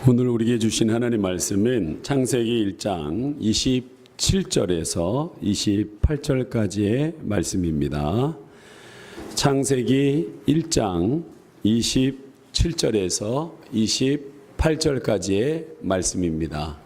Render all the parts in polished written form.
오늘 우리에게 주신 하나님 말씀은 창세기 1장 27절에서 28절까지의 말씀입니다. 창세기 1장 27절에서 28절까지의 말씀입니다.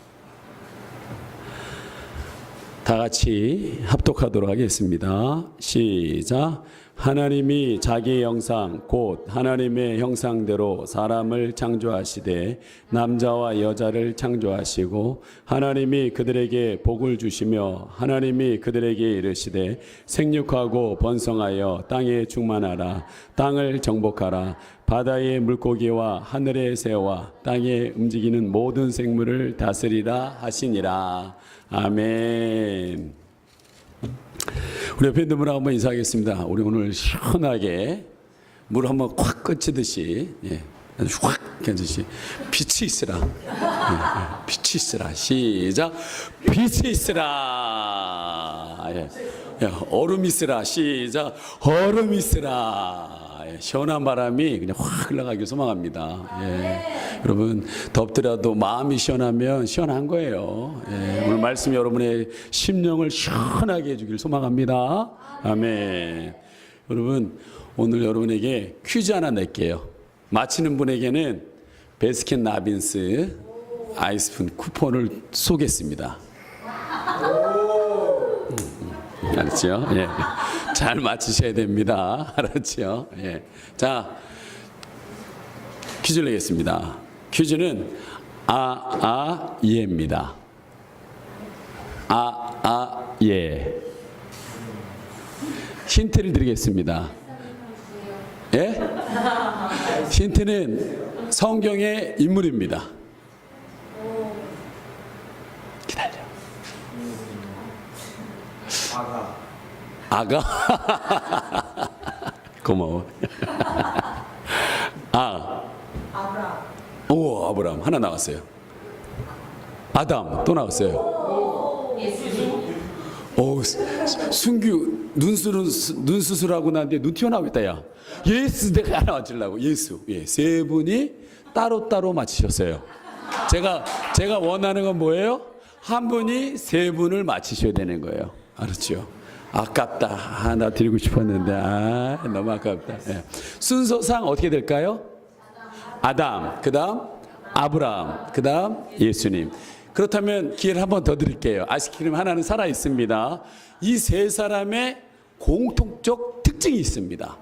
다 같이 합독하도록 하겠습니다. 시작. 하나님이 자기의 형상 곧 하나님의 형상대로 사람을 창조하시되 남자와 여자를 창조하시고 하나님이 그들에게 복을 주시며 하나님이 그들에게 이르시되 생육하고 번성하여 땅에 충만하라. 땅을 정복하라. 바다의 물고기와 하늘의 새와 땅에 움직이는 모든 생물을 다스리라 하시니라. 아멘. 우리 옆에 있는 분하고 한번 인사하겠습니다. 우리 오늘 시원하게 물 한번 콱 꽂히듯이, 확 꽂히듯이 빛이 있으라. 빛이 있으라. 시작. 빛이 있으라. 얼음 있으라. 시작. 얼음 있으라. 시원한 바람이 그냥 확 흘러가길 소망합니다. 여러분 덥더라도 마음이 시원하면 시원한 거예요. 오늘 말씀 여러분의 심령을 시원하게 해주길 소망합니다. 아멘. 여러분 오늘 여러분에게 퀴즈 하나 낼게요. 맞히는 분에게는 베스킨 라빈스 아이스푼 쿠폰을 쏘겠습니다. 알았죠? 잘 맞히셔야 됩니다. 알았죠? 자, 퀴즈를 내겠습니다. 퀴즈는 예입니다. 예. 힌트를 드리겠습니다. 예? 힌트는 성경의 인물입니다. 기다려. 아가? 고마워. 아브람. 오, 아브람. 하나 나왔어요. 아담. 또 나왔어요. 오, 순규 눈 수술하고 난뒤에 눈 튀어나오겠다, 야. 예수, 내가 하나 맞추려고. 예수. 세 분이 따로따로 맞히셨어요. 제가 원하는 건 뭐예요? 한 분이 세 분을 맞히셔야 되는 거예요. 알았죠? 아깝다. 하나 드리고 싶었는데 너무 아깝다. 순서상 어떻게 될까요? 아담, 그 다음 아브라함, 그 다음 예수님. 그렇다면 기회를 한 번 더 드릴게요. 아이스크림 하나는 살아 있습니다. 이 세 사람의 공통적 특징이 있습니다.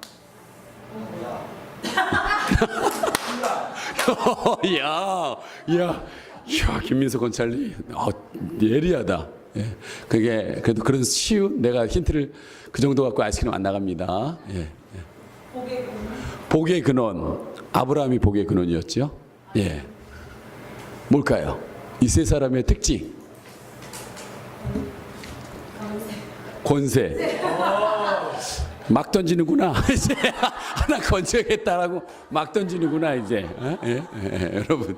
야, 김민석 권찰리, 예리하다. 그게 그래도 그런 쉬운 내가 힌트를 그 정도 갖고 아이스크림 안 나갑니다. 복의 근원. 아브라함이 복의 근원이었죠. 뭘까요? 이 세 사람의 특징. 권세. 막 던지는구나. 이제 하나 건져야겠다라고 막 던지는구나 이제. 여러분.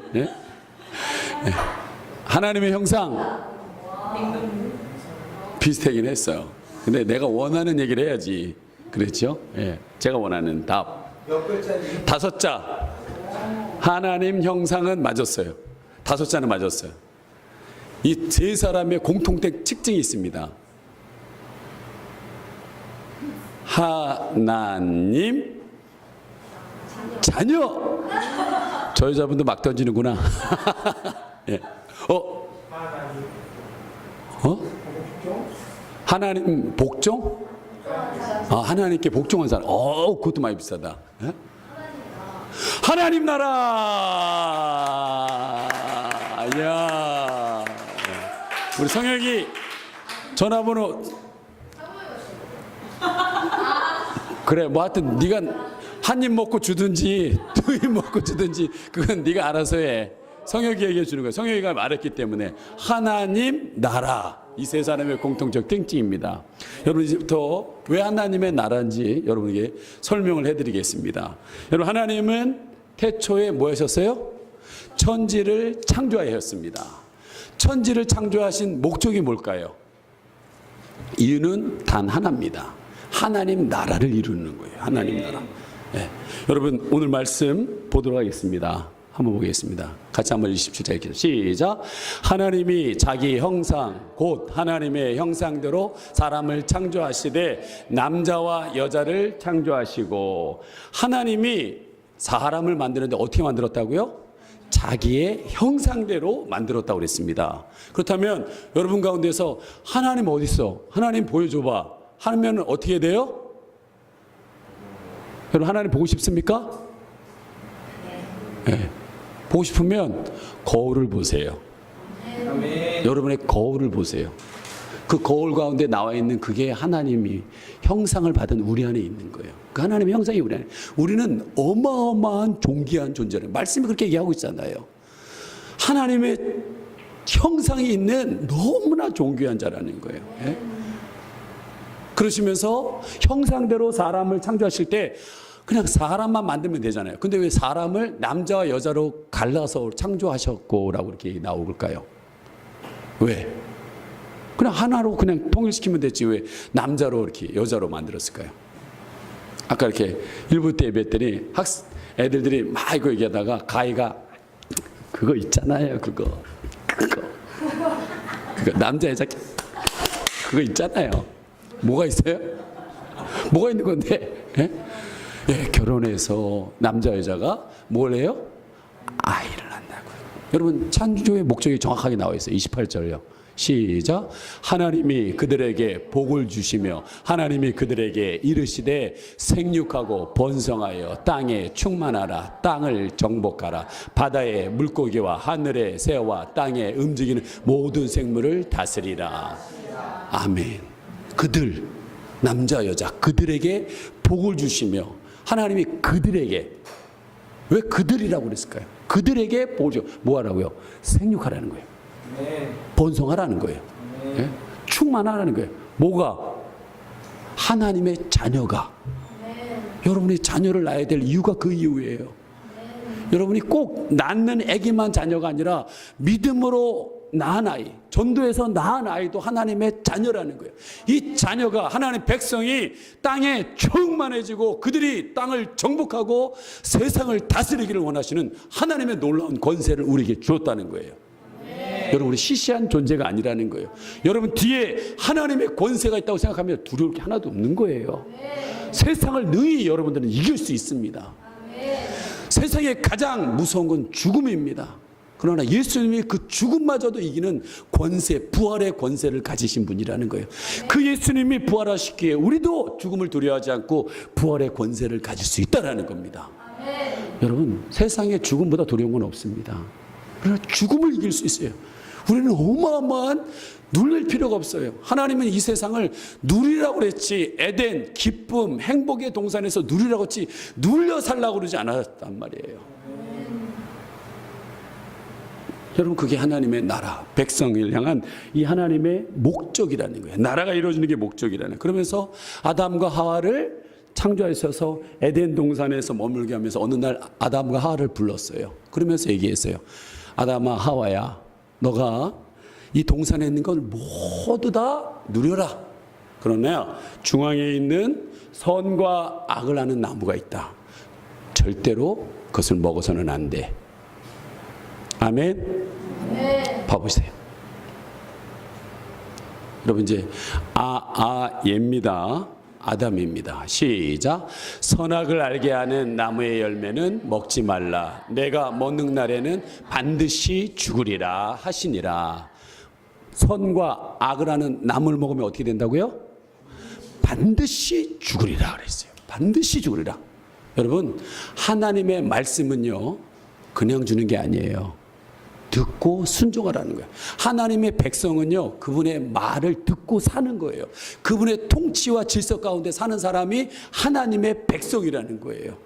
하나님의 형상. 비슷하긴 했어요. 근데 내가 원하는 얘기를 해야지. 그랬죠? 제가 원하는 답. 5자. 하나님 형상은 맞았어요. 5자는 맞았어요. 이 세 사람의 공통된 특징이 있습니다. 하나님 자녀. 저 여자분도 막 던지는구나. 하나님 복종? 하나님께 복종한 사람. 그것도 많이 비싸다. 하나님 나라. 야, 우리 성혁이 전화번호. 그래, 뭐 하여튼 네가 한 입 먹고 주든지 2입 먹고 주든지 그건 네가 알아서 해. 성혁이 얘기해 주는 거예요. 성혁이가 말했기 때문에 하나님 나라. 이 세 사람의 공통적 특징입니다. 여러분 이제부터 왜 하나님의 나라인지 여러분에게 설명을 해드리겠습니다. 여러분 하나님은 태초에 뭐 하셨어요? 천지를 창조하셨습니다. 천지를 창조하신 목적이 뭘까요? 이유는 단 하나입니다. 하나님 나라를 이루는 거예요. 하나님 나라. 여러분 오늘 말씀 보도록 하겠습니다. 한번 보겠습니다. 같이 한번 27절 읽겠습니다. 시작. 하나님이 자기 형상 곧 하나님의 형상대로 사람을 창조하시되 남자와 여자를 창조하시고. 하나님이 사람을 만드는데 어떻게 만들었다고요? 자기의 형상대로 만들었다고 그랬습니다. 그렇다면 여러분 가운데서 하나님 어디 있어? 하나님 보여줘봐 하면 어떻게 돼요? 여러분 하나님 보고 싶습니까? 네. 보고 싶으면 거울을 보세요. 여러분의 거울을 보세요. 그 거울 가운데 나와 있는 그게 하나님이 형상을 받은 우리 안에 있는 거예요. 그 하나님의 형상이 우리 안에. 우리는 어마어마한 존귀한 존재를 말씀이 그렇게 얘기하고 있잖아요. 하나님의 형상이 있는 너무나 존귀한 자라는 거예요. 예? 그러시면서 형상대로 사람을 창조하실 때 그냥 사람만 만들면 되잖아요. 근데 왜 사람을 남자와 여자로 갈라서 창조하셨고라고 이렇게 나올까요? 왜? 그냥 하나로 그냥 통일시키면 됐지 왜 남자로 이렇게 여자로 만들었을까요? 아까 이렇게 일부 때 예배했더니 애들들이 막 이거 얘기하다가 가희가 그거 있잖아요. 그거 남자 여자 그거 있잖아요. 뭐가 있어요? 뭐가 있는 건데? 예? 예, 결혼해서 남자 여자가 뭘 해요? 아이를 낳는다고요. 여러분 창조의 목적이 정확하게 나와 있어요. 28절요. 시작. 하나님이 그들에게 복을 주시며 하나님이 그들에게 이르시되 생육하고 번성하여 땅에 충만하라. 땅을 정복하라. 바다의 물고기와 하늘의 새와 땅에 움직이는 모든 생물을 다스리라. 아멘. 그들 남자 여자 그들에게 복을 주시며 하나님이 그들에게 왜 그들이라고 그랬을까요? 그들에게 복을 주 뭐 하라고요? 생육하라는 거예요. 번성하라는 거예요. 예? 충만하라는 거예요. 뭐가? 하나님의 자녀가. 여러분이 자녀를 낳아야 될 이유가 그 이유예요. 여러분이 꼭 낳는 아기만 자녀가 아니라 믿음으로 낳은 아이, 전도에서 낳은 아이도 하나님의 자녀라는 거예요. 이 자녀가 하나님 백성이 땅에 충만해지고 그들이 땅을 정복하고 세상을 다스리기를 원하시는 하나님의 놀라운 권세를 우리에게 주었다는 거예요. 여러분 우리 시시한 존재가 아니라는 거예요. 여러분 뒤에 하나님의 권세가 있다고 생각하면 두려울 게 하나도 없는 거예요. 세상을 능히 여러분들은 이길 수 있습니다. 세상에 가장 무서운 건 죽음입니다. 그러나 예수님이 그 죽음마저도 이기는 권세, 부활의 권세를 가지신 분이라는 거예요. 그 예수님이 부활하시기에 우리도 죽음을 두려워하지 않고 부활의 권세를 가질 수 있다는 겁니다. 여러분 세상에 죽음보다 두려운 건 없습니다. 그러나 죽음을 이길 수 있어요. 우리는 어마어마한 누릴 필요가 없어요. 하나님은 이 세상을 누리라고 그랬지 에덴, 기쁨, 행복의 동산에서 누리라고 했지 눌려 살라고 그러지 않았단 말이에요. 여러분 그게 하나님의 나라, 백성을 향한 이 하나님의 목적이라는 거예요. 나라가 이루어지는 게 목적이라는 거예요. 그러면서 아담과 하와를 창조하셔서 에덴 동산에서 머물게 하면서 어느 날 아담과 하와를 불렀어요. 그러면서 얘기했어요. 아담아 하와야 너가 이 동산에 있는 걸 모두 다 누려라. 그러나 중앙에 있는 선과 악을 아는 나무가 있다. 절대로 그것을 먹어서는 안 돼. 아멘. 봐보세요. 여러분 이제 얘입니다. 아담입니다. 시작. 선악을 알게 하는 나무의 열매는 먹지 말라. 내가 먹는 날에는 반드시 죽으리라 하시니라. 선과 악을 하는 나무를 먹으면 어떻게 된다고요? 반드시 죽으리라 그랬어요. 반드시 죽으리라. 여러분 하나님의 말씀은요 그냥 주는 게 아니에요. 듣고 순종하라는 거예요. 하나님의 백성은요 그분의 말을 듣고 사는 거예요. 그분의 통치와 질서 가운데 사는 사람이 하나님의 백성이라는 거예요.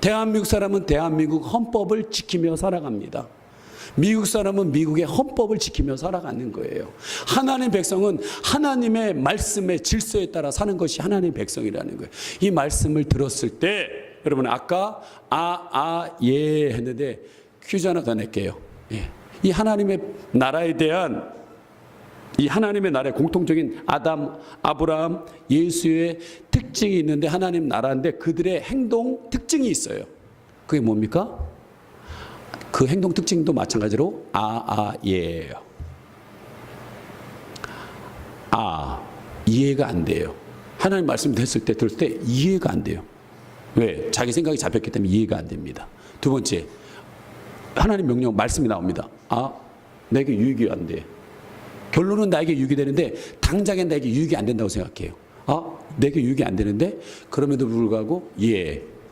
대한민국 사람은 대한민국 헌법을 지키며 살아갑니다. 미국 사람은 미국의 헌법을 지키며 살아가는 거예요. 하나님 백성은 하나님의 말씀의 질서에 따라 사는 것이 하나님의 백성이라는 거예요. 이 말씀을 들었을 때 여러분 아까 예 했는데 퀴즈 하나 더 낼게요. 예. 이 하나님의 나라에 대한 이 하나님의 나라의 공통적인 아담, 아브라함, 예수의 특징이 있는데 하나님 나라인데 그들의 행동 특징이 있어요. 그게 뭡니까? 그 행동 특징도 마찬가지로 예예요. 이해가 안 돼요. 하나님 말씀 들을 때 이해가 안 돼요. 왜? 자기 생각이 잡혔기 때문에 이해가 안 됩니다. 두 번째, 하나님 명령 말씀이 나옵니다. 내게 유익이 안 돼. 결론은 나에게 유익이 되는데 당장에 나에게 유익이 안 된다고 생각해요. 내게 유익이 안 되는데 그럼에도 불구하고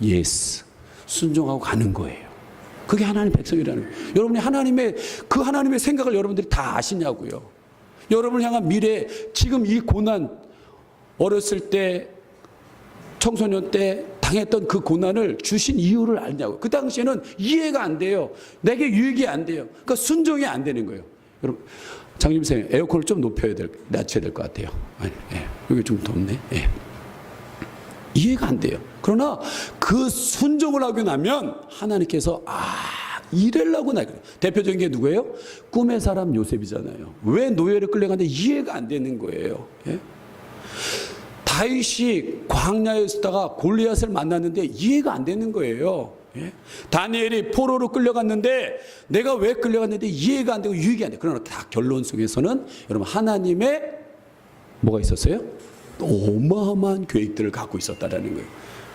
예스 순종하고 가는 거예요. 그게 하나님 백성이라는 거예요. 여러분이 하나님의 생각을 여러분들이 다 아시냐고요. 여러분을 향한 미래, 지금 이 고난, 어렸을 때, 청소년 때 당했던 그 고난을 주신 이유를 알냐고. 그 당시에는 이해가 안 돼요. 내게 유익이 안 돼요. 그러니까 순종이 안 되는 거예요. 여러분, 장님 선생님, 에어컨을 좀 낮춰야 될 것 같아요. 여기 좀 덥네. 이해가 안 돼요. 그러나 그 순종을 하고 나면 하나님께서 이래려고 나. 대표적인 게 누구예요? 꿈의 사람 요셉이잖아요. 왜 노예를 끌려가는데 이해가 안 되는 거예요. 다윗이 광야에 있다가 골리앗을 만났는데 이해가 안 되는 거예요. 다니엘이 포로로 끌려갔는데 내가 왜 끌려갔는데 이해가 안 되고 유익이 안 돼. 그러나 다 결론 속에서는 여러분 하나님의 뭐가 있었어요? 어마어마한 계획들을 갖고 있었다라는 거예요.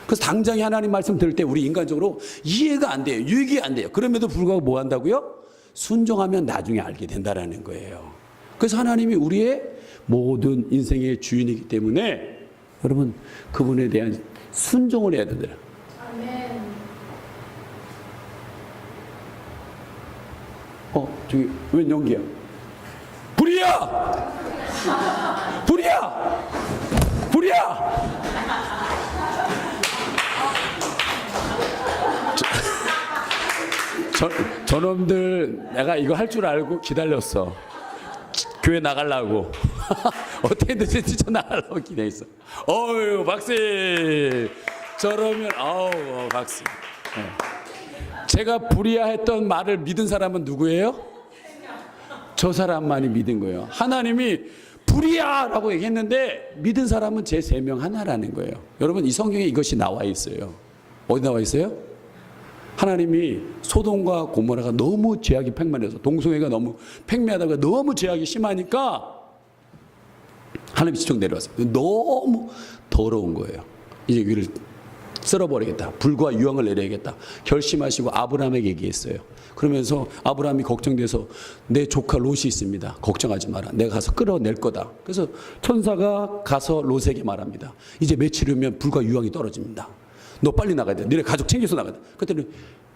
그래서 당장에 하나님 말씀 들을 때 우리 인간적으로 이해가 안 돼요. 유익이 안 돼요. 그럼에도 불구하고 뭐 한다고요? 순종하면 나중에 알게 된다라는 거예요. 그래서 하나님이 우리의 모든 인생의 주인이기 때문에 여러분 그분에 대한 순종을 해야 된다. 아멘. 저기 웬 연기야? 불이야! 불이야! 불이야! 저놈들 내가 이거 할 줄 알고 기다렸어. 교회 나가려고. 어떻게든 뛰쳐나가려고 기대했어. 어휴 박수. 저러면 박수. 제가 불의했던 말을 믿은 사람은 누구예요? 저 사람만이 믿은 거예요. 하나님이 불의야라고 얘기했는데 믿은 사람은 제 3명 하나라는 거예요. 여러분 이 성경에 이것이 나와 있어요. 어디 나와 있어요? 하나님이 소돔과 고모라가 너무 죄악이 팽만해서 동성애가 너무 팽배하다가 너무 죄악이 심하니까 하나님이 지적 내려왔어요. 너무 더러운 거예요. 이제 위를 쓸어버리겠다. 불과 유황을 내려야겠다. 결심하시고 아브라함에게 얘기했어요. 그러면서 아브라함이 걱정돼서 내 조카 롯이 있습니다. 걱정하지 마라. 내가 가서 끌어낼 거다. 그래서 천사가 가서 롯에게 말합니다. 이제 며칠 후면 불과 유황이 떨어집니다. 너 빨리 나가야 돼. 너네 가족 챙겨서 나가야 돼. 그랬더니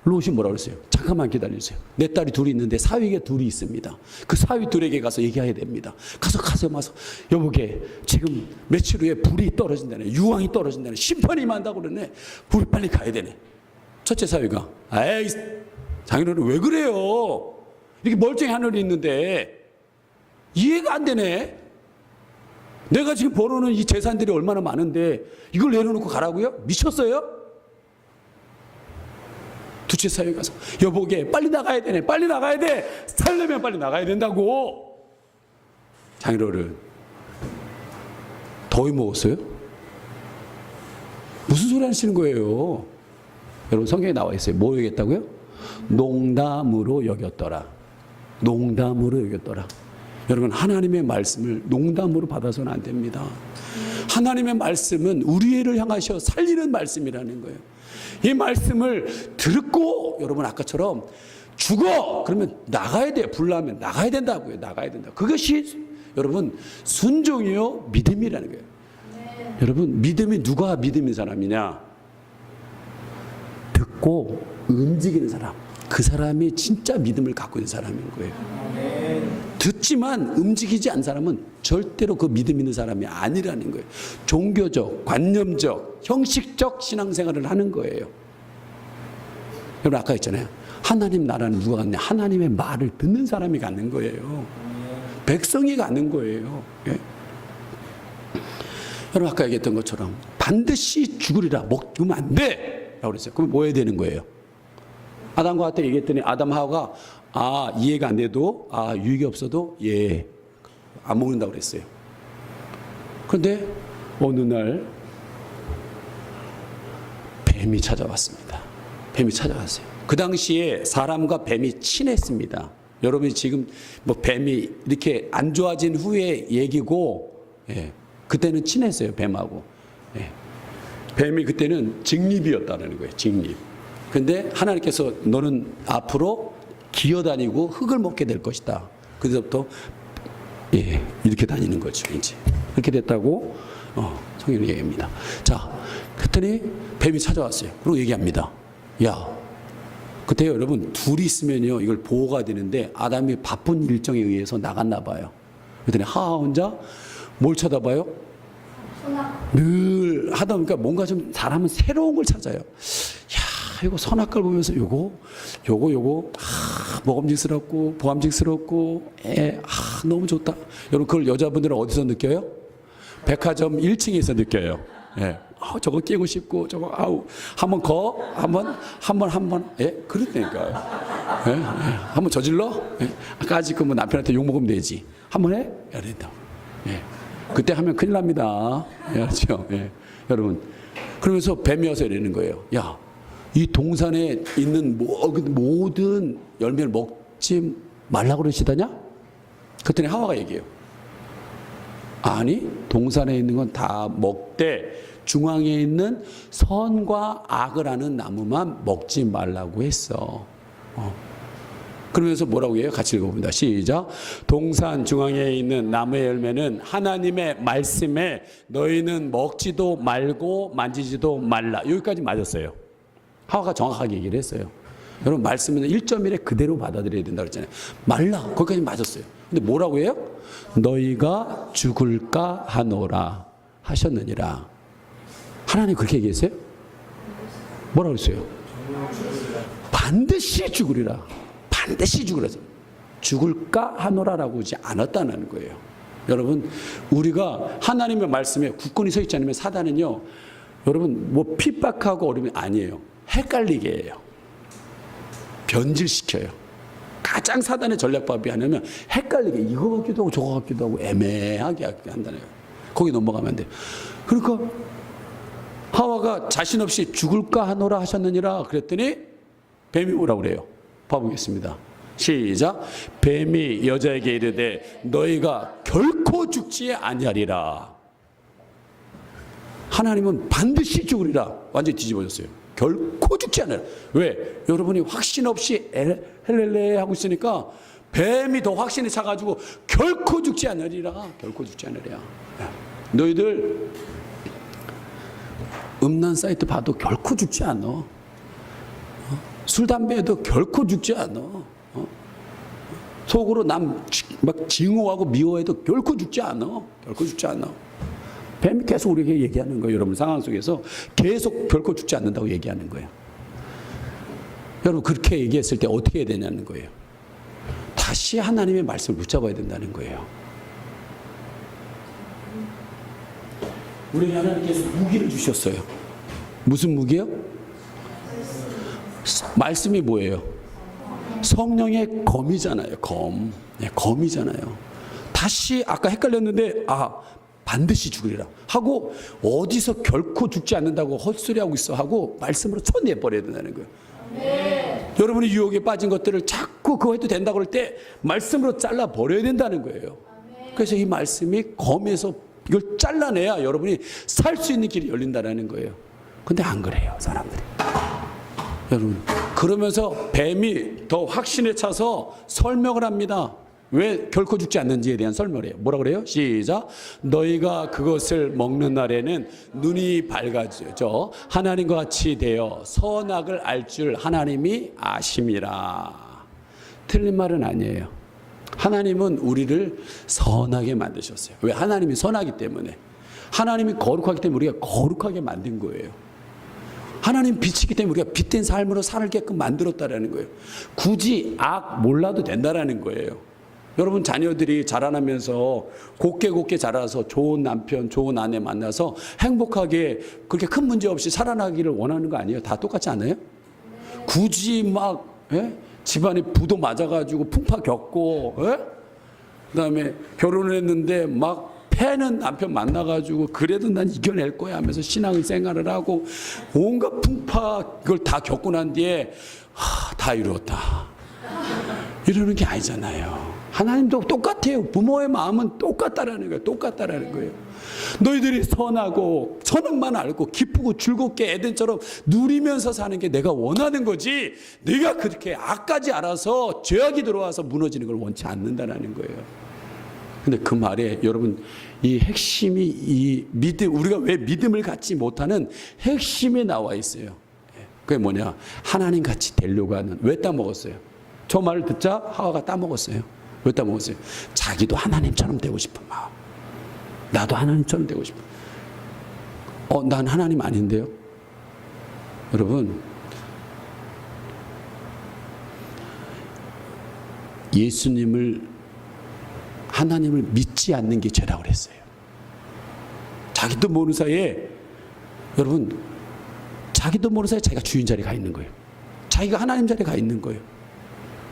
롯이 뭐라고 그랬어요? 잠깐만 기다려주세요. 내 딸이 둘이 있는데 사위가 둘이 있습니다. 그 사위 둘에게 가서 얘기해야 됩니다. 가서 여보게 지금 며칠 후에 불이 떨어진다네. 유황이 떨어진다네. 심판이 임한다고 그러네. 불 빨리 가야 되네. 첫째 사위가 에이 장인어른 왜 그래요? 이렇게 멀쩡히 하늘이 있는데 이해가 안 되네. 내가 지금 벌어놓은 이 재산들이 얼마나 많은데 이걸 내려놓고 가라고요? 미쳤어요? 둘째 사위 가서 여보게 빨리 나가야 되네. 빨리 나가야 돼. 살려면 빨리 나가야 된다고. 장인어른 더위 먹었어요? 무슨 소리 하시는 거예요? 여러분 성경에 나와 있어요. 뭐 여겼다고요? 농담으로 여겼더라. 농담으로 여겼더라. 여러분 하나님의 말씀을 농담으로 받아서는 안 됩니다. 하나님의 말씀은 우리를 향하셔 살리는 말씀이라는 거예요. 이 말씀을 듣고 여러분 아까처럼 죽어 그러면 나가야 돼요. 불나면 나가야 된다고요. 나가야 된다. 그것이 여러분 순종이요 믿음이라는 거예요. 네. 여러분 믿음이 누가 믿음인 사람이냐? 듣고 움직이는 사람. 그 사람이 진짜 믿음을 갖고 있는 사람인 거예요. 듣지만 움직이지 않은 사람은 절대로 그 믿음 있는 사람이 아니라는 거예요. 종교적, 관념적, 형식적 신앙생활을 하는 거예요. 여러분 아까 했잖아요. 하나님 나라는 누가 갖냐? 하나님의 말을 듣는 사람이 갖는 거예요. 백성이 갖는 거예요. 예? 여러분 아까 얘기했던 것처럼 반드시 죽으리라 먹으면 안 돼! 라고 그랬어요. 그럼 뭐 해야 되는 거예요? 아담과 하와한테 얘기했더니 아담 하와가 이해가 안 돼도 유익이 없어도 안 먹는다고 그랬어요. 그런데 어느 날 뱀이 찾아왔습니다. 뱀이 찾아왔어요. 그 당시에 사람과 뱀이 친했습니다. 여러분이 지금 뭐 뱀이 이렇게 안 좋아진 후에 얘기고, 예, 그때는 친했어요, 뱀하고. 예. 뱀이 그때는 직립이었다는 거예요, 직립. 근데 하나님께서 너는 앞으로 기어다니고 흙을 먹게 될 것이다. 그때부터 예, 이렇게 다니는 거죠, 이제. 그렇게 됐다고 성경이 얘기합니다. 자, 그랬더니 뱀이 찾아왔어요. 그리고 얘기합니다. 야, 그때 여러분 둘이 있으면요 이걸 보호가 되는데 아담이 바쁜 일정에 의해서 나갔나 봐요. 그랬더니 하하 혼자 뭘 쳐다봐요? 늘 하다 보니까 뭔가 좀 사람은 새로운 걸 찾아요. 야, 이거 선악과를 보면서 요거 먹음직스럽고 보암직스럽고 너무 좋다. 여러분 그걸 여자분들은 어디서 느껴요? 백화점 1층에서 느껴요. 예. 저거 끼고 싶고 저거 한번 예, 그렇다니까요. 예, 예. 한번 저질러? 예. 아까지 그 뭐 남편한테 욕 먹으면 되지. 한번 해? 해야 된다. 예. 그때 하면 큰일 납니다. 그렇죠? 예. 여러분 그러면서 뱀이 와서 이러는 거예요. 야, 이 동산에 있는 모든 열매를 먹지 말라고 그러시다냐? 그랬더니 하와가 얘기해요. 아니, 동산에 있는 건 다 먹되 중앙에 있는 선과 악을 아는 나무만 먹지 말라고 했어. 그러면서 뭐라고 해요? 같이 읽어봅니다. 시작. 동산 중앙에 있는 나무의 열매는 하나님의 말씀에 너희는 먹지도 말고 만지지도 말라. 여기까지 맞았어요. 하와가 정확하게 얘기를 했어요. 여러분 말씀은 1.1에 그대로 받아들여야 된다고 그랬잖아요. 말라. 거기까지 맞았어요. 근데 뭐라고 해요? 너희가 죽을까 하노라 하셨느니라. 하나님 그렇게 얘기했어요? 뭐라고 했어요? 반드시 죽으리라. 반드시 죽으라. 죽을까 하노라라고 하지 않았다는 거예요. 여러분 우리가 하나님의 말씀에 굳건히 서 있지 않으면 사단은요 여러분 뭐 핍박하고 어려움이 아니에요. 헷갈리게 해요. 변질시켜요. 가장 사단의 전략법이 하냐면 헷갈리게 이거 같기도 하고 저거 같기도 하고 애매하게 한다는 거예요. 거기 넘어가면 안 돼요. 그러니까 하와가 자신 없이 죽을까 하노라 하셨느니라 그랬더니 뱀이 뭐라고 그래요? 봐보겠습니다. 시작. 뱀이 여자에게 이르되 너희가 결코 죽지 아니하리라. 하나님은 반드시 죽으리라. 완전히 뒤집어졌어요. 결코 죽지 않아요. 왜? 여러분이 확신 없이 헬렐레 하고 있으니까 뱀이 더 확신이 차가지고 결코 죽지 않으리라. 결코 죽지 않으리라. 너희들 음란 사이트 봐도 결코 죽지 않아. 술 담배에도 결코 죽지 않아. 속으로 남 막 징후하고 미워해도 결코 죽지 않아. 결코 죽지 않아. 뱀이 계속 우리에게 얘기하는 거예요. 여러분 상황 속에서 계속 결코 죽지 않는다고 얘기하는 거예요. 여러분 그렇게 얘기했을 때 어떻게 해야 되냐는 거예요. 다시 하나님의 말씀을 붙잡아야 된다는 거예요. 우리 하나님께서 무기를 주셨어요. 무슨 무기요? 말씀이 뭐예요? 성령의 검이잖아요. 검. 네, 검이잖아요. 다시 아까 헷갈렸는데 반드시 죽으리라 하고 어디서 결코 죽지 않는다고 헛소리하고 있어 하고 말씀으로 쳐내버려야 된다는 거예요. 네. 여러분이 유혹에 빠진 것들을 자꾸 그거 해도 된다고 할 때 말씀으로 잘라버려야 된다는 거예요. 네. 그래서 이 말씀이 검에서 이걸 잘라내야 여러분이 살 수 있는 길이 열린다는 거예요. 근데 안 그래요, 사람들이. 여러분 그러면서 뱀이 더 확신에 차서 설명을 합니다. 왜 결코 죽지 않는지에 대한 설명을 해요. 뭐라고 그래요? 시작. 너희가 그것을 먹는 날에는 눈이 밝아져 하나님과 같이 되어 선악을 알 줄 하나님이 아심이라. 틀린 말은 아니에요. 하나님은 우리를 선하게 만드셨어요. 왜? 하나님이 선하기 때문에. 하나님이 거룩하기 때문에 우리가 거룩하게 만든 거예요. 하나님 빛이기 때문에 우리가 빛된 삶으로 살게끔 만들었다라는 거예요. 굳이 악 몰라도 된다라는 거예요. 여러분 자녀들이 자라나면서 곱게 자라서 좋은 남편, 좋은 아내 만나서 행복하게 그렇게 큰 문제 없이 살아나기를 원하는 거 아니에요? 다 똑같지 않아요? 굳이 막 집안에 부도 맞아가지고 풍파 겪고 그다음에 결혼을 했는데 막 패는 남편 만나가지고 그래도 난 이겨낼 거야 하면서 신앙의 생활을 하고 온갖 풍파 그걸 다 겪고 난 뒤에 다 이루었다. 이러는 게 아니잖아요. 하나님도 똑같아요. 부모의 마음은 똑같다라는 거예요. 똑같다라는 거예요. 너희들이 선하고 선악만 알고 기쁘고 즐겁게 에덴처럼 누리면서 사는 게 내가 원하는 거지, 네가 그렇게 악까지 알아서 죄악이 들어와서 무너지는 걸 원치 않는다라는 거예요. 근데 그 말에 여러분, 이 핵심이, 이 믿음, 우리가 왜 믿음을 갖지 못하는 핵심에 나와 있어요. 그게 뭐냐? 하나님 같이 되려고 하는. 왜 따먹었어요? 저 말을 듣자 하와가 따먹었어요. 왜 따먹었어요? 자기도 하나님처럼 되고 싶은 마음. 나도 하나님처럼 되고 싶어. 난 하나님 아닌데요? 여러분, 하나님을 믿지 않는 게 죄라고 그랬어요. 자기도 모르는 사이에, 여러분, 자기도 모르는 사이에 자기가 주인 자리에 가 있는 거예요. 자기가 하나님 자리에 가 있는 거예요.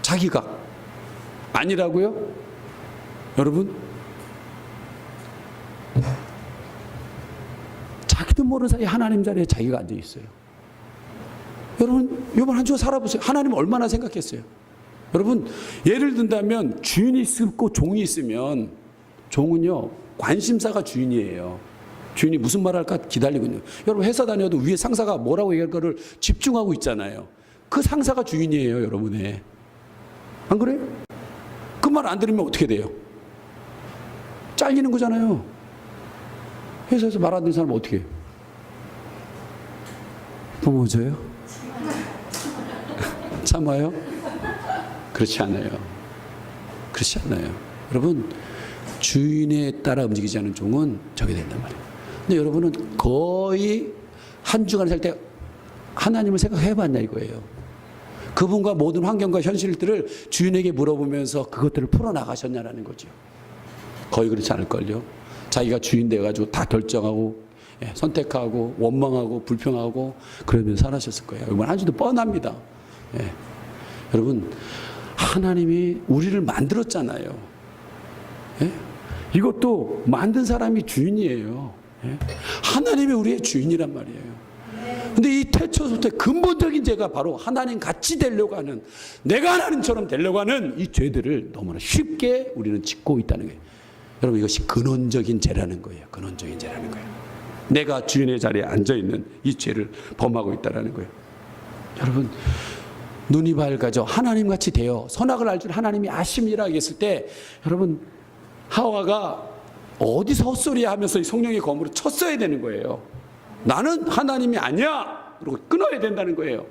자기가. 아니라고요? 여러분, 자기도 모르는 사이에 하나님 자리에 자기가 앉아 있어요. 여러분, 이번 한 주 살아보세요. 하나님 얼마나 생각했어요? 여러분, 예를 든다면 주인이 있고 종이 있으면, 종은요 관심사가 주인이에요. 주인이 무슨 말 할까 기다리고 있는. 여러분, 회사 다녀도 위에 상사가 뭐라고 얘기할 거를 집중하고 있잖아요. 그 상사가 주인이에요, 여러분의. 안 그래요? 그 말 안 들으면 어떻게 돼요? 잘리는 거잖아요. 회사에서 말 안 듣는 사람 어떻게 해요? 부모져요? 참아요? 그렇지 않아요. 그렇지 않아요. 여러분, 주인에 따라 움직이지 않은 종은 적이 된단 말이에요. 근데 여러분은 거의 한 주간 살 때 하나님을 생각해 봤냐 이거예요. 그분과 모든 환경과 현실들을 주인에게 물어보면서 그것들을 풀어나가셨냐라는 거죠. 거의 그렇지 않을걸요. 자기가 주인 돼가지고 다 결정하고, 선택하고, 원망하고, 불평하고, 그러면서 살아셨을 거예요. 이번 한 주도 뻔합니다. 여러분, 하나님이 우리를 만들었잖아요. 이것도 만든 사람이 주인이에요. 하나님이 우리의 주인이란 말이에요. 근데 이 태초부터 근본적인 죄가 바로 하나님 같이 되려고 하는, 내가 하나님처럼 되려고 하는 이 죄들을 너무나 쉽게 우리는 짓고 있다는 거예요. 여러분, 이것이 근원적인 죄라는 거예요. 근원적인 죄라는 거예요. 내가 주인의 자리에 앉아있는 이 죄를 범하고 있다는 거예요. 여러분, 눈이 밝아져 하나님같이 되어 선악을 알 줄 하나님이 아심이라 했을 때, 여러분, 하와가 어디서 헛소리 하면서 이 성령의 검으로 쳤어야 되는 거예요. 나는 하나님이 아니야! 그리고 끊어야 된다는 거예요.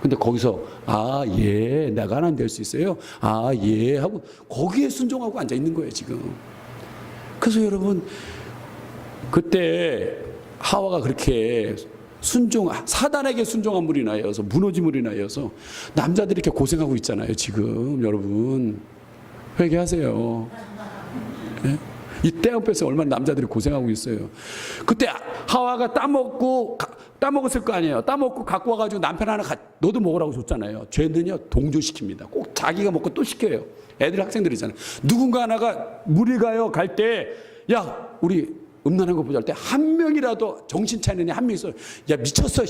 근데 거기서 내가 하나님 될 수 있어요? 하고 거기에 순종하고 앉아 있는 거예요, 지금. 그래서 여러분, 그때 하와가 그렇게 사단에게 순종한 물이 나여서, 무너진 물이 나여서 남자들이 이렇게 고생하고 있잖아요, 지금. 여러분, 회개하세요. 네? 이 때앞에서 얼마나 남자들이 고생하고 있어요. 그때 하와가 따먹었을 거 아니에요. 따먹고 갖고 와가지고 남편 하나 너도 먹으라고 줬잖아요. 죄는요 동조시킵니다. 꼭 자기가 먹고 또 시켜요. 애들 학생들이잖아요. 누군가 하나가 무리가요 갈 때, 야 우리 음란한 거 보자 할 때 한 명이라도 정신 차리는 한 명 있어요. 야 미쳤어.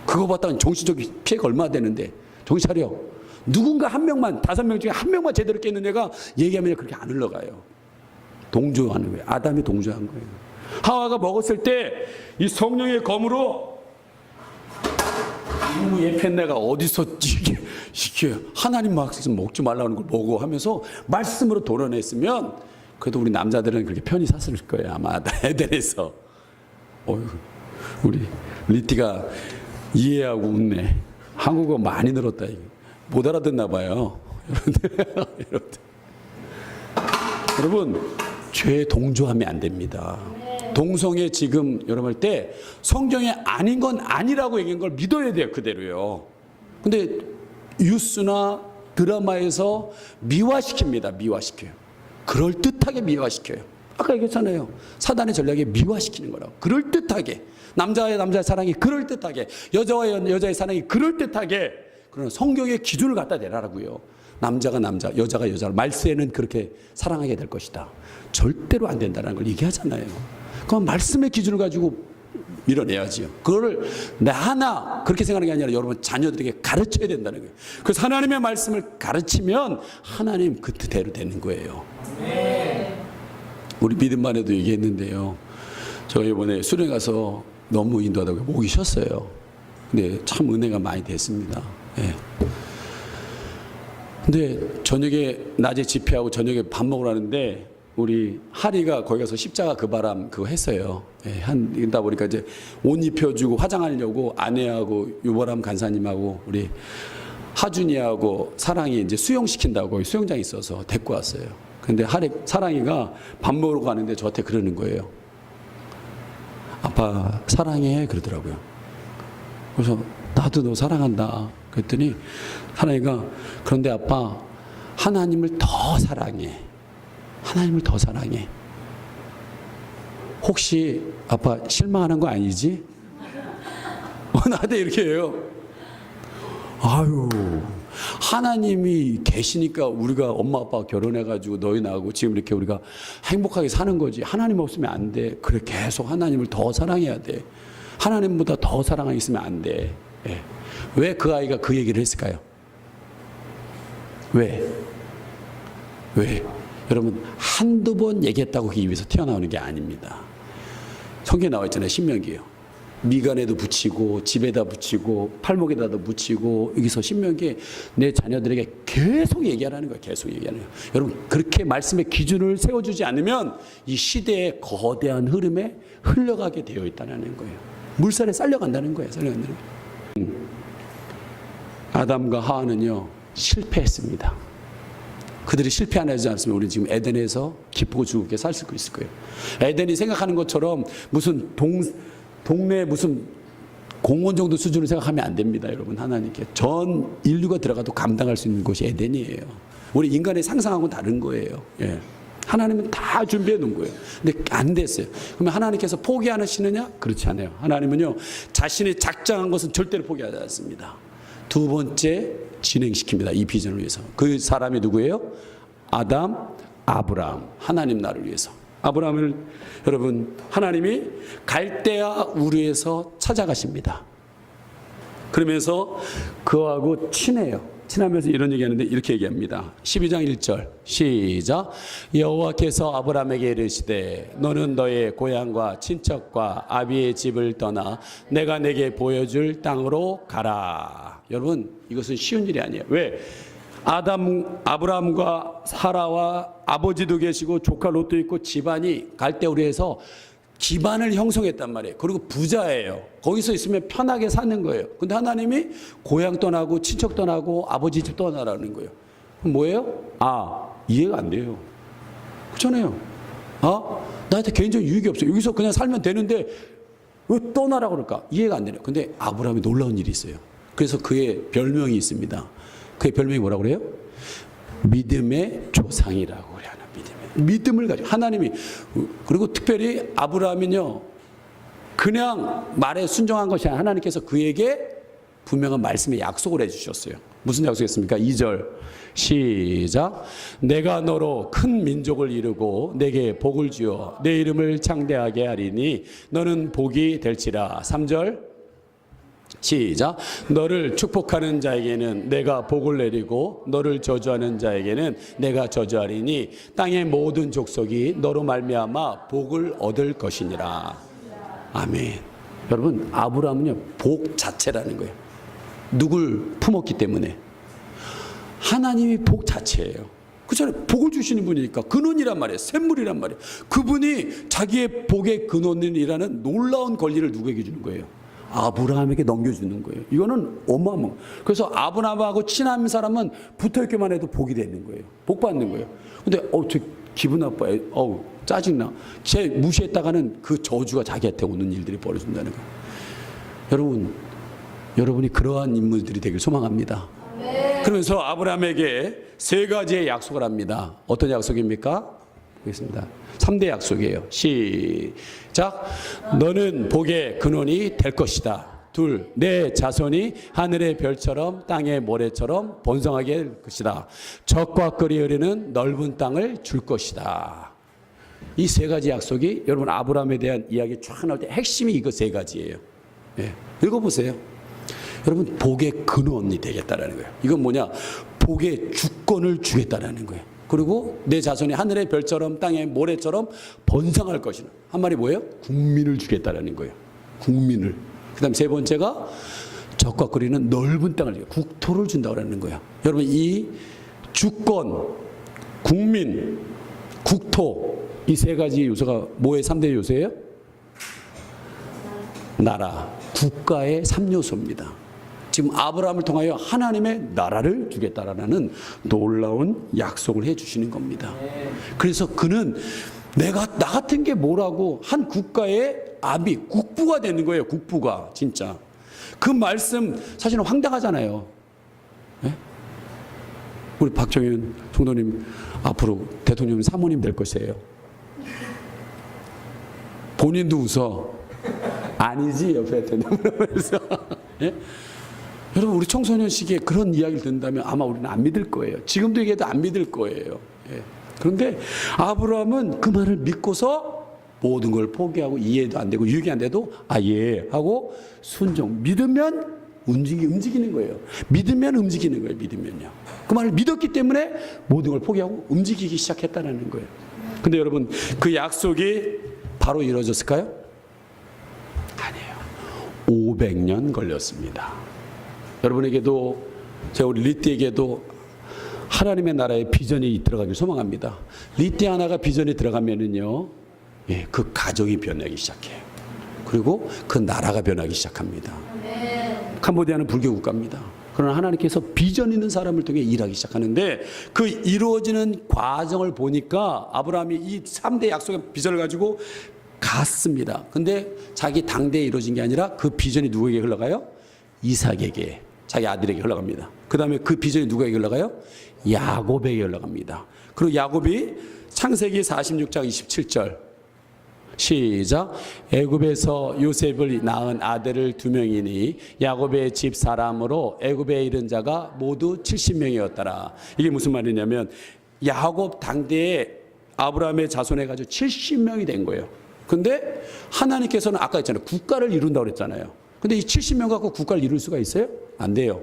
그거 봤다가 정신적인 피해가 얼마나 되는데 정신 차려. 누군가 한 명만, 5명 중에 한 명만 제대로 깨는 애가 얘기하면 그렇게 안 흘러가요. 동조하는 거예요. 아담이 동조한 거예요. 하와가 먹었을 때 이 성령의 검으로, 얘 팬내가 어디서 이게 하나님 말씀 먹지 말라는 걸 먹어 하면서 말씀으로 도려냈으면 그래도 우리 남자들은 그렇게 편히 샀을 거예요. 아마 에덴에서. 우리 리티가 이해하고 웃네. 한국어 많이 늘었다 이거. 못 알아듣나 봐요. 여러분, 죄에 동조하면 안 됩니다. 동성애 지금 여러분 할 때 성경에 아닌 건 아니라고 얘기한 걸 믿어야 돼요. 그대로요. 근데 뉴스나 드라마에서 미화시킵니다. 미화시켜요. 그럴듯하게 미화시켜요. 아까 얘기했잖아요. 사단의 전략에 미화시키는 거라고. 그럴듯하게. 남자와 남자의 사랑이 그럴듯하게. 여자와 여자의 사랑이 그럴듯하게. 그러나 성경의 기준을 갖다 내라라고요. 남자가 남자, 여자가 여자를 말세는 그렇게 사랑하게 될 것이다. 절대로 안 된다는 걸 얘기하잖아요. 그럼 말씀의 기준을 가지고 밀어내야지요. 그거를 내 하나 그렇게 생각하는 게 아니라 여러분 자녀들에게 가르쳐야 된다는 거예요. 그래서 하나님의 말씀을 가르치면 하나님 그 뜻대로 되는 거예요. 우리 믿음만 해도 얘기했는데요. 저 이번에 수련회 가서 너무 인도하다가 목이 쉬었어요. 근데 참 은혜가 많이 됐습니다. 예. 근데 저녁에 낮에 집회하고 저녁에 밥 먹으러 하는데 우리 하리가 거기 가서 십자가 그 바람 그거 했어요. 예, 한다 보니까 이제 옷 입혀주고 화장하려고 아내하고 유보람 간사님하고 우리 하준이하고 사랑이 이제 수영시킨다고 거기 수영장에 있어서 데리고 왔어요. 근데 사랑이가 밥 먹으러 가는데 저한테 그러는 거예요. 아빠 사랑해 그러더라고요. 그래서 나도 너 사랑한다 그랬더니 사랑이가 그런데 아빠 하나님을 더 사랑해. 하나님을 더 사랑해. 혹시 아빠 실망하는 거 아니지? 나한테 이렇게 해요. 아유, 하나님이 계시니까 우리가 엄마 아빠가 결혼해가지고 너희 나하고 지금 이렇게 우리가 행복하게 사는 거지. 하나님 없으면 안 돼. 그래 계속 하나님을 더 사랑해야 돼. 하나님보다 더 사랑하고 있으면 안 돼. 예. 왜 그 아이가 그 얘기를 했을까요? 왜? 여러분 한두 번 얘기했다고 그 입에서 튀어나오는 게 아닙니다. 성경에 나와 있잖아요. 신명기요. 미간에도 붙이고 집에다 붙이고 팔목에다도 붙이고 여기서 신명기에 내 자녀들에게 계속 얘기하라는 거예요. 계속 얘기하는 거예요. 여러분 그렇게 말씀의 기준을 세워주지 않으면 이 시대의 거대한 흐름에 흘러가게 되어 있다는 거예요. 물살에 쌓여간다는 거예요. 쌓여간다는 거예요. 아담과 하와는요 실패했습니다. 그들이 실패 안 하지 않았으면 우리는 지금 에덴에서 기쁘고 즐겁게 살 수 있을 거예요. 에덴이 생각하는 것처럼 무슨 동네 무슨 공원 정도 수준을 생각하면 안 됩니다. 여러분 하나님께 전 인류가 들어가도 감당할 수 있는 곳이 에덴이에요. 우리 인간의 상상하고는 다른 거예요. 예. 하나님은 다 준비해 놓은 거예요. 근데 안 됐어요. 그러면 하나님께서 포기하시느냐? 그렇지 않아요. 하나님은요 자신이 작정한 것은 절대로 포기하지 않습니다. 두 번째 진행시킵니다. 이 비전을 위해서. 그 사람이 누구예요? 아담, 아브라함. 하나님 나라를 위해서. 아브라함을 여러분 하나님이 갈대아 우르에서 찾아가십니다. 그러면서 그하고 친해요. 친하면서 이런 얘기하는데 이렇게 얘기합니다. 12장 1절 시작. 여호와께서 아브라함에게 이르시되 너는 너의 고향과 친척과 아비의 집을 떠나 내가 내게 보여줄 땅으로 가라. 여러분 이것은 쉬운 일이 아니에요. 왜? 아브라함과 사라와 아버지도 계시고 조카 롯도 있고 집안이 갈대우르에서 기반을 형성했단 말이에요. 그리고 부자예요. 거기서 있으면 편하게 사는 거예요. 근데 하나님이 고향 떠나고 친척 떠나고 아버지 집 떠나라는 거예요. 그럼 뭐예요? 이해가 안 돼요. 그렇잖아요. 나한테 개인적인 유익이 없어요. 여기서 그냥 살면 되는데 왜 떠나라고 그럴까? 이해가 안 되네요. 근데 아브라함이 놀라운 일이 있어요. 그래서 그의 별명이 있습니다. 그의 별명이 뭐라고 그래요? 믿음의 조상이라고 그래요. 믿음을 가지고 하나님이 그리고 특별히 아브라함은요 그냥 말에 순종한 것이 아니라 하나님께서 그에게 분명한 말씀에 약속을 해주셨어요. 무슨 약속했습니까? 2절 시작. 내가 너로 큰 민족을 이루고 내게 복을 주어 내 이름을 창대하게 하리니 너는 복이 될지라. 3절 시작. 너를 축복하는 자에게는 내가 복을 내리고 너를 저주하는 자에게는 내가 저주하리니 땅의 모든 족속이 너로 말미암아 복을 얻을 것이니라. 아멘. 여러분 아브라함은요 복 자체라는 거예요. 누굴 품었기 때문에 하나님이 복 자체예요. 그렇잖아요. 복을 주시는 분이니까 근원이란 말이에요. 샘물이란 말이에요. 그분이 자기의 복의 근원이라는 놀라운 권리를 누구에게 주는 거예요? 아브라함에게 넘겨주는 거예요. 이거는 어마어마한 거예요. 그래서 아브라함하고 친한 사람은 붙어있기만 해도 복이 되는 거예요. 복 받는 거예요. 근데 저 기분 나빠요. 짜증나. 쟤 무시했다가는 그 저주가 자기한테 오는 일들이 벌어진다는 거예요. 여러분이 그러한 인물들이 되길 소망합니다. 그러면서 아브라함에게 세 가지의 약속을 합니다. 어떤 약속입니까? 보겠습니다. 3대 약속이에요. 시작. 너는 복의 근원이 될 것이다. 둘, 내 자손이 하늘의 별처럼 땅의 모래처럼 번성하게 될 것이다. 적과 끓이 흐르는 넓은 땅을 줄 것이다. 이 세 가지 약속이 여러분 아브라함에 대한 이야기 쫙 나올 때 핵심이 이거 세 가지예요. 예. 읽어보세요. 여러분 복의 근원이 되겠다라는 거예요. 이건 뭐냐? 복의 주권을 주겠다라는 거예요. 그리고 내 자손이 하늘의 별처럼 땅의 모래처럼 번성할 것이나 한 말이 뭐예요? 국민을 주겠다라는 거예요. 국민을. 그다음 세 번째가 적과 거리는 넓은 땅을 국토를 준다고 하는 거예요. 여러분 이 주권, 국민, 국토 이 세 가지 요소가 뭐의 3대 요소예요? 나라, 국가의 3요소입니다. 지금 아브라함을 통하여 하나님의 나라를 주겠다라는 놀라운 약속을 해주시는 겁니다. 그래서 그는 나 같은 게 뭐라고 한 국가의 아비, 국부가 되는 거예요. 국부가 진짜. 그 말씀 사실은 황당하잖아요. 네? 우리 박정현 총독님 앞으로 대통령 사모님 될 것이에요. 본인도 웃어. 아니지 옆에 대통령에서. 네? 여러분 우리 청소년 시기에 그런 이야기를 듣는다면 아마 우리는 안 믿을 거예요. 지금도 얘기해도 안 믿을 거예요. 예. 그런데 아브라함은 그 말을 믿고서 모든 걸 포기하고 이해도 안 되고 유익이 안 돼도 예 하고 순종. 믿으면 움직이는 거예요. 믿으면 움직이는 거예요. 믿으면요. 그 말을 믿었기 때문에 모든 걸 포기하고 움직이기 시작했다는 거예요. 근데 여러분 그 약속이 바로 이루어졌을까요? 아니에요. 500년 걸렸습니다. 여러분에게도 제가 우리 리띠에게도 하나님의 나라의 비전이 들어가길 소망합니다. 리띠 하나가 비전이 들어가면은요, 예, 그 가정이 변하기 시작해요. 그리고 그 나라가 변하기 시작합니다. 캄보디아는 불교 국가입니다. 그러나 하나님께서 비전 있는 사람을 통해 일하기 시작하는데 그 이루어지는 과정을 보니까 아브라함이 이 3대 약속의 비전을 가지고 갔습니다. 근데 자기 당대에 이루어진 게 아니라 그 비전이 누구에게 흘러가요? 이삭에게, 자기 아들에게 흘러갑니다. 그 다음에 그 비전이 누구에게 흘러가요? 야곱에게 흘러갑니다. 그리고 야곱이 창세기 46장 27절 시작. 애굽에서 요셉을 낳은 아들을 2명이니 야곱의 집 사람으로 애굽에 이른 자가 모두 70명이었더라. 이게 무슨 말이냐면 야곱 당대에 아브라함의 자손해 가지고 70명이 된 거예요. 근데 하나님께서는 아까 했잖아요. 국가를 이룬다고 그랬잖아요. 근데 이 70명 갖고 국가를 이룰 수가 있어요? 안 돼요.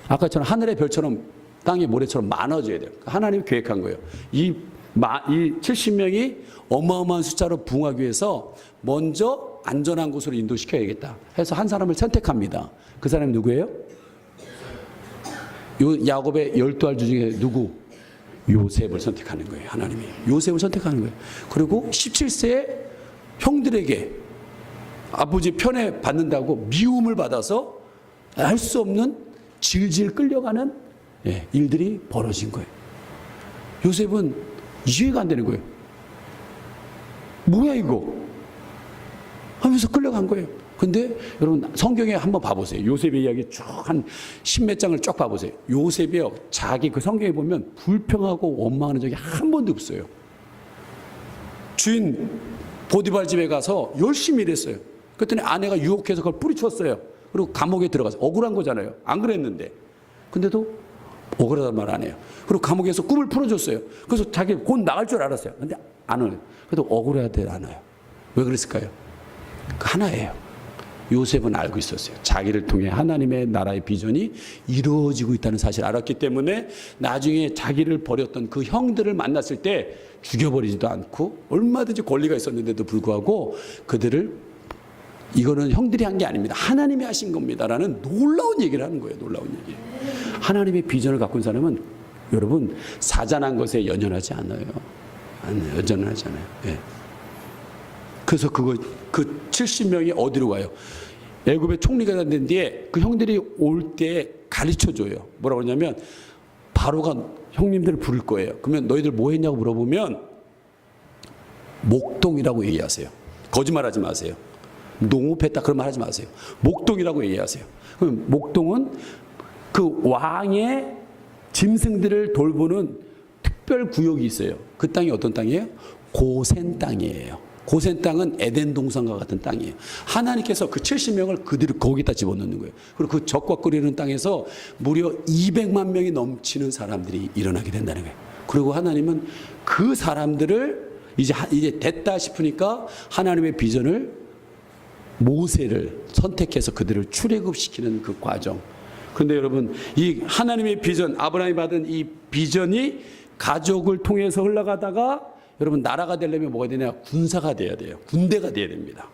아까 했잖아요. 하늘의 별처럼 땅의 모래처럼 많아져야 돼요. 하나님이 계획한 거예요. 이 70명이 어마어마한 숫자로 부흥하기 위해서 먼저 안전한 곳으로 인도시켜야겠다 해서 한 사람을 선택합니다. 그 사람이 누구예요? 야곱의 12알 중에 누구? 요셉을 선택하는 거예요. 하나님이 요셉을 선택하는 거예요. 그리고 17세에 형들에게 아버지 편에 받는다고 미움을 받아서 알 수 없는 질질 끌려가는 일들이 벌어진 거예요. 요셉은 이해가 안 되는 거예요. 뭐야 이거 하면서 끌려간 거예요. 근데 여러분 성경에 한번 봐보세요. 요셉의 이야기 쭉 한 10몇 장을 쭉 봐보세요. 요셉이요, 자기 그 성경에 보면 불평하고 원망하는 적이 한 번도 없어요. 주인 보디발 집에 가서 열심히 일했어요. 그랬더니 아내가 유혹해서 그걸 뿌리쳤어요. 그리고 감옥에 들어가서 억울한 거잖아요. 안 그랬는데. 근데도 억울하단 말 안 해요. 그리고 감옥에서 꿈을 풀어줬어요. 그래서 자기 곧 나갈 줄 알았어요. 근데 안 와요. 그래도 억울하지 않아요. 왜 그랬을까요? 그 하나예요. 요셉은 알고 있었어요. 자기를 통해 하나님의 나라의 비전이 이루어지고 있다는 사실을 알았기 때문에 나중에 자기를 버렸던 그 형들을 만났을 때 죽여버리지도 않고 얼마든지 권리가 있었는데도 불구하고 그들을 이거는 형들이 한 게 아닙니다. 하나님이 하신 겁니다라는 놀라운 얘기를 하는 거예요. 놀라운 얘기. 하나님의 비전을 갖고 있는 사람은 여러분 사잔한 것에 연연하지 않아요. 연연하지 않아요. 예. 그래서 그 70명이 어디로 가요? 애굽의 총리가 된 뒤에 그 형들이 올 때 가르쳐 줘요. 뭐라고 그러냐면 바로가 형님들을 부를 거예요. 그러면 너희들 뭐 했냐고 물어보면 목동이라고 얘기하세요. 거짓말하지 마세요. 농업했다 그런 말 하지 마세요. 목동이라고 얘기하세요. 그럼 목동은 그 왕의 짐승들을 돌보는 특별 구역이 있어요. 그 땅이 어떤 땅이에요? 고센 땅이에요. 고센 땅은 에덴 동산과 같은 땅이에요. 하나님께서 그 70명을 그대로 거기다 집어넣는 거예요. 그리고 그 적과 끓이는 땅에서 무려 200만 명이 넘치는 사람들이 일어나게 된다는 거예요. 그리고 하나님은 그 사람들을 이제 됐다 싶으니까 하나님의 비전을 모세를 선택해서 그들을 출애굽시키는 그 과정. 그런데 여러분, 이 하나님의 비전, 아브라함이 받은 이 비전이 가족을 통해서 흘러가다가 여러분 나라가 되려면 뭐가 되냐? 군사가 돼야 돼요. 군대가 돼야 됩니다.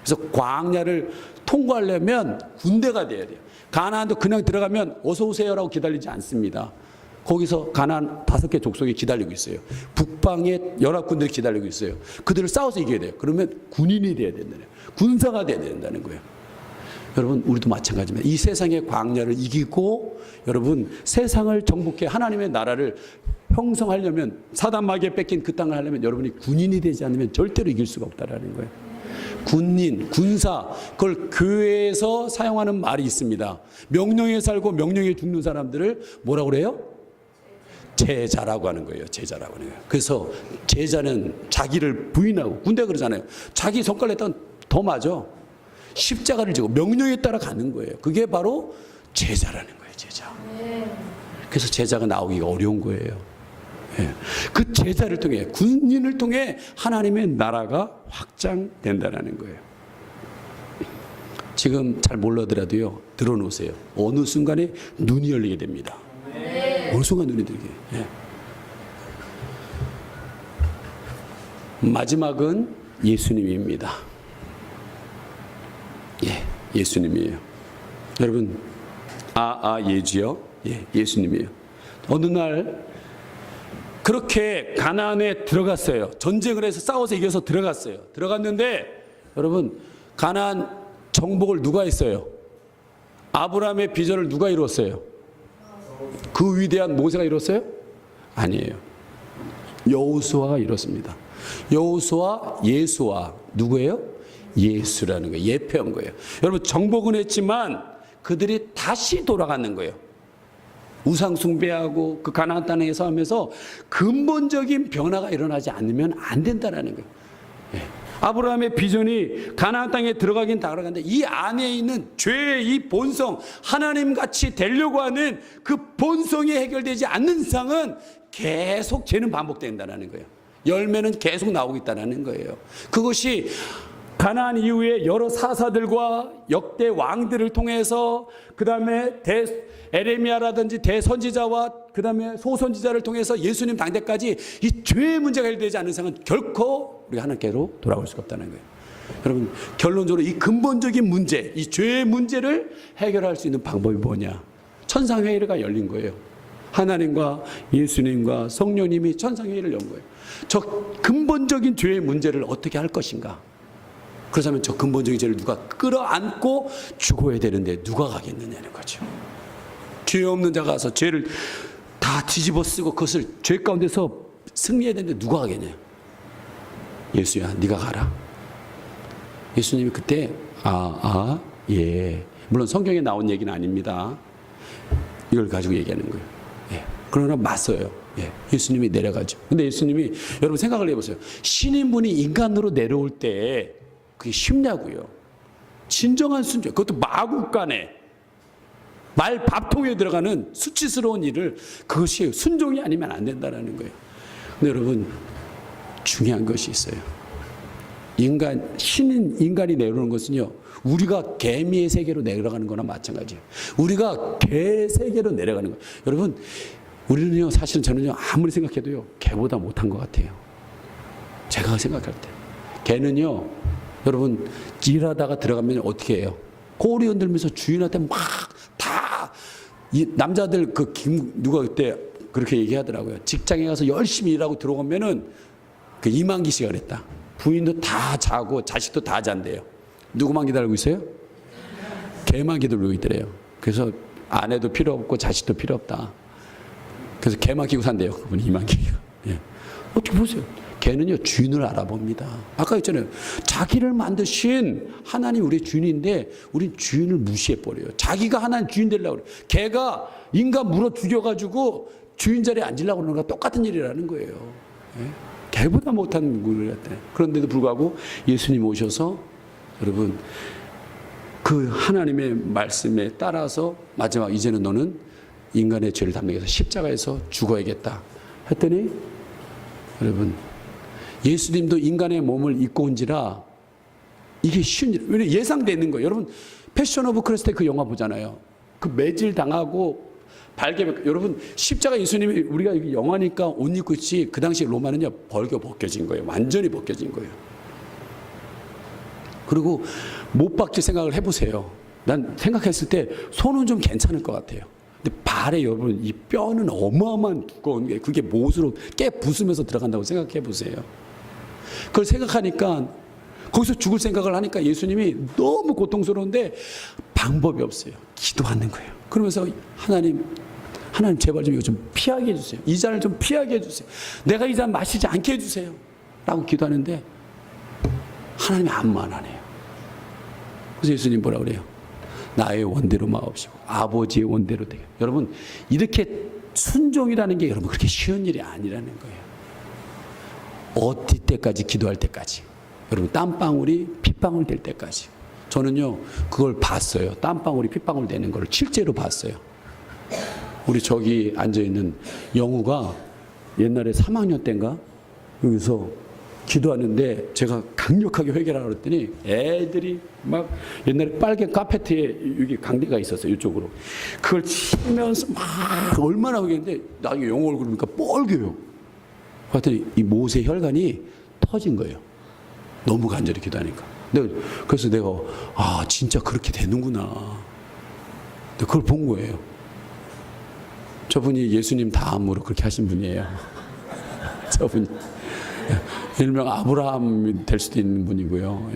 그래서 광야를 통과하려면 군대가 돼야 돼요. 가나안도 그냥 들어가면 어서 오세요라고 기다리지 않습니다. 거기서 가나안 5개 족속이 기다리고 있어요. 북방에 연합군들이 기다리고 있어요. 그들을 싸워서 이겨야 돼요. 그러면 군인이 돼야 된다는 거예요. 군사가 돼야 된다는 거예요. 여러분, 우리도 마찬가지입니다. 이 세상의 광야를 이기고 여러분 세상을 정복해 하나님의 나라를 형성하려면, 사단 마귀에 뺏긴 그 땅을 하려면 여러분이 군인이 되지 않으면 절대로 이길 수가 없다라는 거예요. 군인, 군사, 그걸 교회에서 사용하는 말이 있습니다. 명령에 살고 명령에 죽는 사람들을 뭐라고 그래요? 제자라고 하는 거예요. 제자라고 하는 거예요. 그래서 제자는 자기를 부인하고, 군대 그러잖아요. 자기 손가락에 더 맞아. 십자가를 지고 명령에 따라 가는 거예요. 그게 바로 제자라는 거예요. 제자. 그래서 제자가 나오기가 어려운 거예요. 예. 그 제자를 통해, 군인을 통해 하나님의 나라가 확장된다는 거예요. 지금 잘 몰라더라도요, 들어놓으세요. 어느 순간에 눈이 열리게 됩니다. 어느 순간 눈이 들게. 예. 마지막은 예수님입니다. 예, 예수님이에요. 여러분, 예지요? 예, 예수님이에요. 어느 날 그렇게 가나안에 들어갔어요. 전쟁을 해서 싸워서 이겨서 들어갔어요. 들어갔는데 여러분, 가나안 정복을 누가 했어요? 아브라함의 비전을 누가 이뤘어요? 그 위대한 모세가 이뤘어요? 아니에요. 여호수아가 이뤘습니다. 여호수아, 예수아, 누구예요? 예수라는 거예요. 예표한 거예요. 여러분, 정복은 했지만 그들이 다시 돌아가는 거예요. 우상 숭배하고 그 가나안 땅에서 하면서 근본적인 변화가 일어나지 않으면 안 된다는 거예요. 예. 아브라함의 비전이 가나안 땅에 들어가긴 다 들어갔는데 이 안에 있는 죄의 이 본성, 하나님 같이 되려고 하는 그 본성이 해결되지 않는 이상은 계속 죄는 반복된다는 거예요. 열매는 계속 나오고 있다는 거예요. 그것이 가나안 이후에 여러 사사들과 역대 왕들을 통해서, 그 다음에 에레미야라든지 대선지자와 그 다음에 소선지자를 통해서 예수님 당대까지 이 죄의 문제가 해결되지 않는 이상은 결코 우리가 하나님께로 돌아올 수가 없다는 거예요. 여러분, 결론적으로 이 근본적인 문제, 이 죄의 문제를 해결할 수 있는 방법이 뭐냐? 천상회의가 열린 거예요. 하나님과 예수님과 성령님이 천상회의를 연 거예요. 저 근본적인 죄의 문제를 어떻게 할 것인가? 그렇다면 저 근본적인 죄를 누가 끌어안고 죽어야 되는데 누가 가겠느냐는 거죠. 죄 없는 자가 가서 죄를 다 뒤집어 쓰고 그것을 죄 가운데서 승리해야 되는데 누가 가겠냐? 예수야, 네가 가라. 예수님이 그때 예. 물론 성경에 나온 얘기는 아닙니다. 이걸 가지고 얘기하는 거예요. 예. 그러나 맞서요. 예. 예수님이 내려가죠. 근데 예수님이, 여러분 생각을 해보세요. 신인분이 인간으로 내려올 때 그게 쉽냐고요. 진정한 순종, 그것도 마국간에 말 밥통에 들어가는 수치스러운 일을, 그것이 순종이 아니면 안 된다는 거예요. 근데 여러분, 중요한 것이 있어요. 신인 인간이 내려오는 것은요, 우리가 개미의 세계로 내려가는 거나 마찬가지예요. 우리가 개 세계로 내려가는 거예요. 여러분, 우리는요, 사실은 저는요, 아무리 생각해도요, 개보다 못한 것 같아요. 제가 생각할 때. 개는요, 여러분, 일하다가 들어가면 어떻게 해요? 꼬리 흔들면서 주인한테 막 다, 이 남자들 누가 그때 그렇게 얘기하더라고요. 직장에 가서 열심히 일하고 들어오면은 그 이만기 씨가 그랬다. 부인도 다 자고 자식도 다 잔대요. 누구만 기다리고 있어요? 개만 기다리고 있더래요. 그래서 아내도 필요 없고 자식도 필요 없다. 그래서 개만 키고 산대요. 그분이 이만기가. 예. 어떻게 보세요? 개는요, 주인을 알아봅니다. 아까 했잖아요. 자기를 만드신 하나님 우리의 주인인데 우린 주인을 무시해버려요. 자기가 하나님 주인 되려고 그래요. 개가 인간 물어 죽여가지고 주인 자리에 앉으려고 그러는 거랑 똑같은 일이라는 거예요. 예? 개보다 못한 물을 했대. 그런데도 불구하고 예수님 오셔서 여러분, 그 하나님의 말씀에 따라서 마지막 이제는 너는 인간의 죄를 담당해서 십자가에서 죽어야겠다 했더니, 여러분, 예수님도 인간의 몸을 입고 온지라 이게 쉬운 일. 왜냐면 예상되는 거예요. 여러분 패션 오브 크리스트 그 영화 보잖아요. 그 매질 당하고 발개벽. 여러분 십자가 예수님이 우리가 이게 영화니까 옷 입고 있지 그 당시 로마는요 벌겨 벗겨진 거예요. 완전히 벗겨진 거예요. 그리고 못 박힐 생각을 해보세요. 난 생각했을 때 손은 좀 괜찮을 것 같아요. 근데 발에 여러분 이 뼈는 어마어마한 두꺼운 게 그게 못으로 깨 부수면서 들어간다고 생각해 보세요. 그걸 생각하니까 거기서 죽을 생각을 하니까 예수님이 너무 고통스러운데 방법이 없어요. 기도하는 거예요. 그러면서 하나님 제발 좀 이거 좀 피하게 해주세요. 이 잔을 좀 피하게 해주세요. 내가 이 잔 마시지 않게 해주세요. 라고 기도하는데 하나님이 아무만 안 해요. 그래서 예수님 뭐라 그래요? 나의 원대로 마옵시고 아버지의 원대로 되게. 여러분 이렇게 순종이라는 게 여러분 그렇게 쉬운 일이 아니라는 거예요. 어디 때까지? 기도할 때까지. 여러분 땀방울이 핏방울 될 때까지. 저는요 그걸 봤어요. 땀방울이 핏방울 되는 걸 실제로 봤어요. 우리 저기 앉아있는 영우가 옛날에 3학년 때인가 여기서 기도하는데 제가 강력하게 회개하라고 그랬더니 애들이 막 옛날에 빨간 카페트에 여기 강대가 있었어요. 이쪽으로. 그걸 치면서 막 얼마나 회개했는데 나중에 영우 얼굴 보니까 뻘개요. 그랬더니 이 못의 혈관이 터진 거예요. 너무 간절히 기도하니까. 그래서 내가 아 진짜 그렇게 되는구나. 그걸 본 거예요. 저분이 예수님 다음으로 그렇게 하신 분이에요. 저분이 일명 아브라함이 될 수도 있는 분이고요.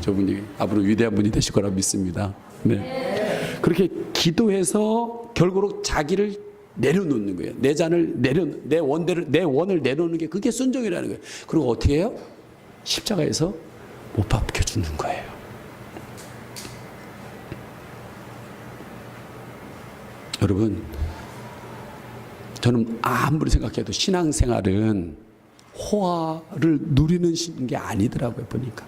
저분이 앞으로 위대한 분이 되실 거라 믿습니다. 네. 그렇게 기도해서 결국 자기를 내려놓는 거예요. 내 잔을 내 원을 내려놓는 게 그게 순종이라는 거예요. 그리고 어떻게 해요? 십자가에서 못 박혀 주는 거예요. 여러분, 저는 아무리 생각해도 신앙생활은 호화를 누리는 게 아니더라고요, 보니까.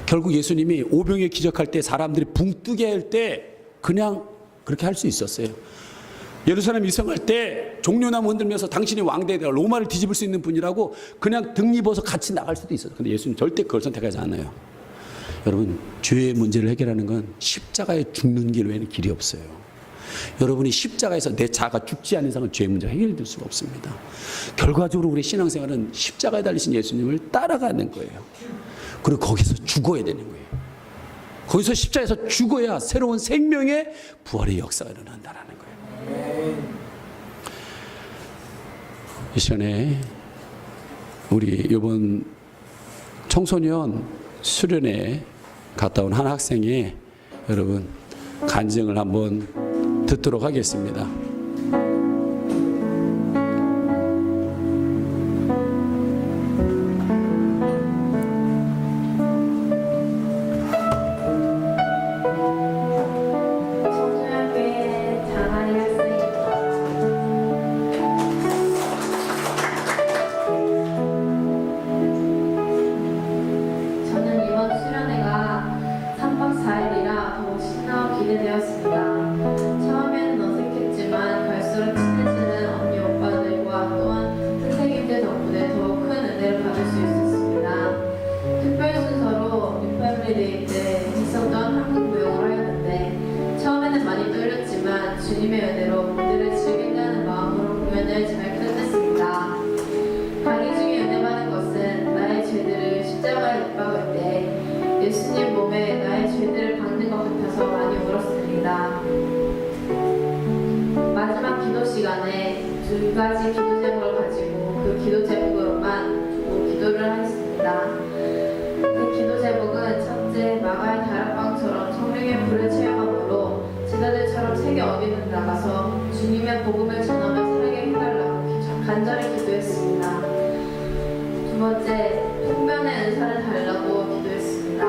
결국 예수님이 오병이어 기적할 때 사람들이 붕 뜨게 할 때 그냥 그렇게 할 수 있었어요. 예루살렘 입성할 때 종려나무 흔들면서 당신이 왕되다 로마를 뒤집을 수 있는 분이라고 그냥 등 입어서 같이 나갈 수도 있어요. 근데 예수님 절대 그걸 선택하지 않아요. 여러분, 죄의 문제를 해결하는 건 십자가에 죽는 길 외에는 길이 없어요. 여러분이 십자가에서 내 자아가 죽지 않는 이상은 죄의 문제가 해결될 수가 없습니다. 결과적으로 우리 신앙생활은 십자가에 달리신 예수님을 따라가는 거예요. 그리고 거기서 죽어야 되는 거예요. 거기서 십자가에서 죽어야 새로운 생명의 부활의 역사가 일어난다는 거예요. 이 시간에 우리 이번 청소년 수련회 갔다 온 한 학생이 여러분 간증을 한번 듣도록 하겠습니다. 저는 이번 수련회가 3박 4일이라 더욱 신나고 기대되었습니다. 처음에는 어색했지만 갈수록 친해지는 언니 오빠들과 또한 선생님들 덕분에 더욱 큰 은혜를 받을 수 있었습니다. 특별 순서로 뉴패밀리 데이 때 있었던 한국 무용을 하였는데 처음에는 많이 떨렸지만 주님의 은혜로 무대를 즐긴다는 마음으로 공연을 잘 끝냈습니다. 강의 중에 은혜 받은 것은 나의 죄들을 십자가에 못 박을 때 예수님 몸에 나의 죄들을 박는 것 같아서 많이 울었습니다. 마지막 기도 시간에 두 가지 기도 제목을 가지고 그 기도 제목으로만 두고 기도를 했습니다. 그 기도 제목은 첫째, 마가의 다락방처럼 성령의 불을 체험함으로 제자들처럼 세계 어디든 나가서 주님의 복음을 전하며 살게 해달라고 간절히 기도했습니다. 두 번째, 풍변의 은사를 달라고 기도했습니다.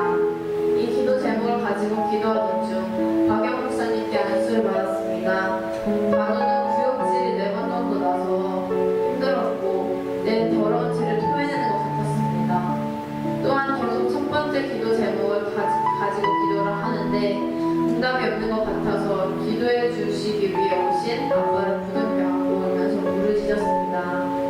이 기도 제목을 가지고 기도하던 중 박영 목사님께 안수를 받았습니다. 간호는 구역질이 4번 정도 나서 힘들었고 내 더러운 죄를 토해내는 것 같았습니다. 또한 계속 첫 번째 기도 제목을 가지고 기도를 하는데 응답이 없는 것 같아서 기도해 주시기 위해 오신 아빠를 무릎 꿇고 울면서 부르짖었습니다.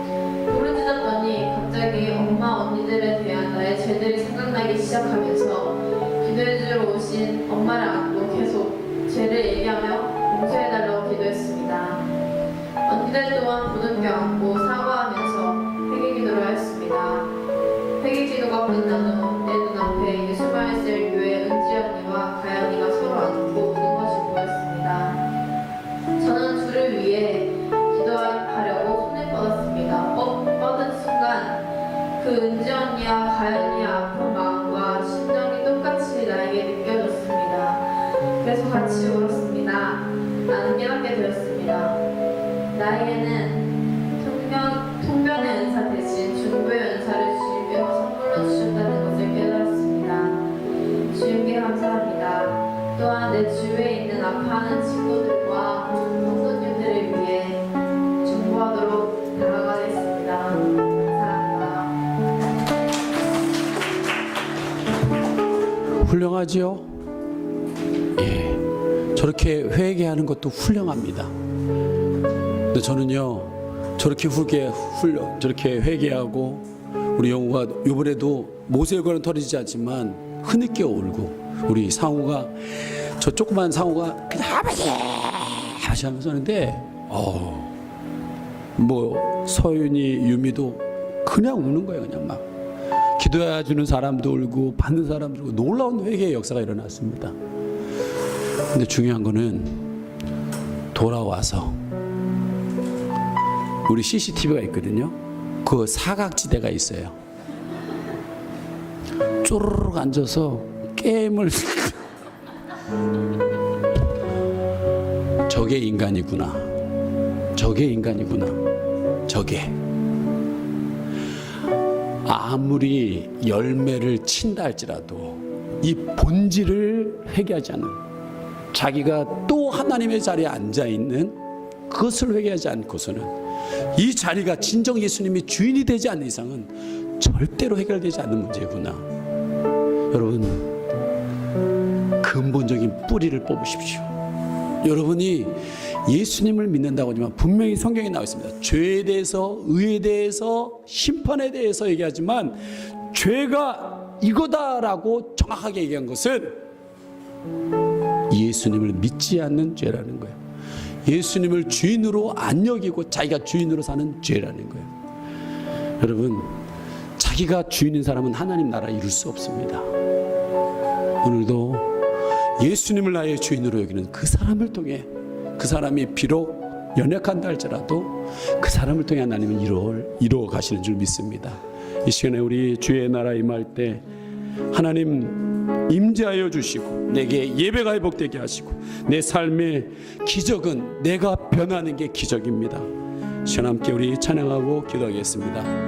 아기들에 대한 나의 죄들이 생각나기 시작하면서 기도해주러 오신 엄마를 안고 계속 죄를 얘기하며 용서해달라고 기도했습니다. 언니들 또한 부둥켜 안고 사과하면서 회개기도를 하였습니다. 회개기도가 끝난 후 내 눈앞에 예수말셀 교회 은지 언니와 가연이가 서로 안고 우는 것이 보였습니다. 저는 둘을 위해 기도하려고 손을 뻗었습니다. 뻗은 순간 그 은지 언니와 가연이의 아픈 마음과 심정이 똑같이 나에게 느껴졌습니다. 그래서 같이 울었습니다. 나는 깨닫게 되었습니다. 나에게는 통변의 은사 대신 중보의 은사를 주님께서 선물로 주셨다는 것을 깨달았습니다. 주님께 감사합니다. 또한 내 주위에 있는 아파하는 친구들과 성도님들을 위해 중보하도록 나아가겠습니다. 감사합니다. 훌륭하지요? 예, 저렇게 회개하는 것도 훌륭합니다. 근데 저는요, 저렇게 회개하고 우리 영우가 이번에도 모세혈관은 털리지 않지만 흐느껴 울고 우리 상우가 저 조그만 상우가 그냥 아버지 하면서 하는데 뭐 서윤이 유미도 그냥 우는 거예요. 그냥 막 기도해 주는 사람도 울고 받는 사람도 울고 놀라운 회개의 역사가 일어났습니다. 근데 중요한 거는 돌아와서 우리 CCTV가 있거든요. 그 사각지대가 있어요. 쪼르륵 앉아서 게임을 저게 인간이구나. 저게 아무리 열매를 친다 할지라도 이 본질을 회개하지 않는, 자기가 또 하나님의 자리에 앉아있는 그것을 회개하지 않고서는 이 자리가 진정 예수님이 주인이 되지 않는 이상은 절대로 해결되지 않는 문제구나. 여러분, 근본적인 뿌리를 뽑으십시오. 여러분이 예수님을 믿는다고 하지만 분명히 성경에 나와 있습니다. 죄에 대해서, 의에 대해서, 심판에 대해서 얘기하지만 죄가 이거다라고 정확하게 얘기한 것은 예수님을 믿지 않는 죄라는 거예요. 예수님을 주인으로 안 여기고 자기가 주인으로 사는 죄라는 거예요. 여러분, 자기가 주인인 사람은 하나님 나라 이룰 수 없습니다. 오늘도 예수님을 나의 주인으로 여기는 그 사람을 통해, 그 사람이 비록 연약한다 할지라도 그 사람을 통해 하나님은 이루어 가시는 줄 믿습니다. 이 시간에 우리 주의 나라 임할 때 하나님 임재하여 주시고 내게 예배가 회복되게 하시고 내 삶의 기적은 내가 변하는 게 기적입니다. 시간 함께 우리 찬양하고 기도하겠습니다.